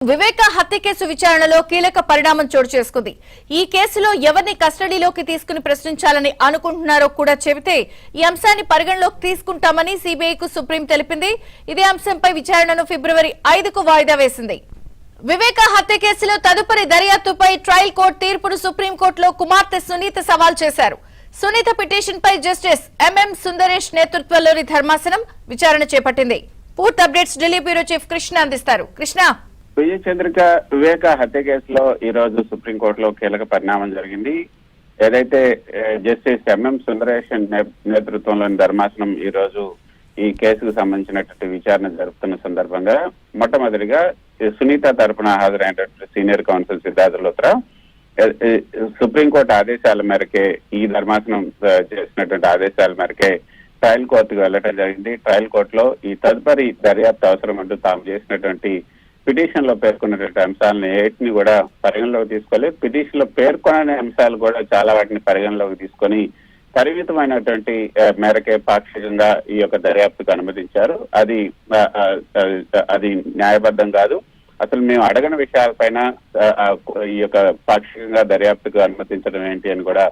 వివేక హత్య కేసు విచారణలో కీలక పరిణామం చోటు చేసుకుంది. ఈ కేసులో ఎవరిని కస్టడీలోకి తీసుకుని ప్రశ్నించాలని అనుకుంటున్నారో కూడా చెబితే ఈ అంశాన్ని పరిగణలోకి తీసుకుంటామని సీబీఐకు సుప్రీం తెలిపింది. ఇదే అంశంపై విచారణను ఫిబ్రవరి 5కు వాయిదా వేసింది. వివేక హత్య కేసులో తదుపరి దర్యాప్తుపై ట్రయల్ కోర్టు తీర్పును సుప్రీంకోర్టులో కుమార్తె సునీత సవాల్ చేశారు. సునీత పిటిషన్ పై జస్టిస్ ఎంఎం సుందరేష్ నేతృత్వంలోని ధర్మాసనం విచారణ చేపట్టింది. పూర్తి updates Delhi bureau chief Krishna అందిస్తారు. కృష్ణ, విజయచంద్రిక వివేక హత్య కేసులో ఈ రోజు సుప్రీంకోర్టులో కీలక పరిణామం జరిగింది. ఏదైతే జస్టిస్ ఎంఎం సుందరేష్ నేతృత్వంలోని ధర్మాసనం ఈ రోజు ఈ కేసుకు సంబంధించినటువంటి విచారణ జరుపుతున్న సందర్భంగా మొట్టమొదటిగా సునీత తరపున హాజరైనటువంటి senior counsel Siddharth Luthra supreme court ఆదేశాల మేరకే ఈ ధర్మాసనం చేసినటువంటి ఆదేశాల మేరకే ట్రయల్ కోర్టుకు వెళ్లడం జరిగింది. ట్రయల్ కోర్టులో ఈ తదుపరి దర్యాప్తు అవసరం అంటూ తాము చేసినటువంటి పిటిషన్ లో పేర్కొన్నటువంటి అంశాలను ఏటిని కూడా పరిగణలోకి తీసుకోలేదు. పిటిషన్ లో పేర్కొనని అంశాలు కూడా చాలా వాటిని పరిగణలోకి తీసుకొని పరిమితమైనటువంటి మేరకే పాక్షికంగా ఈ యొక్క దర్యాప్తుకు అనుమతించారు. అది న్యాయబద్ధం కాదు. అసలు మేము అడగని విషయాలపైన ఈ యొక్క పాక్షికంగా దర్యాప్తుకు అనుమతించడం ఏంటి అని కూడా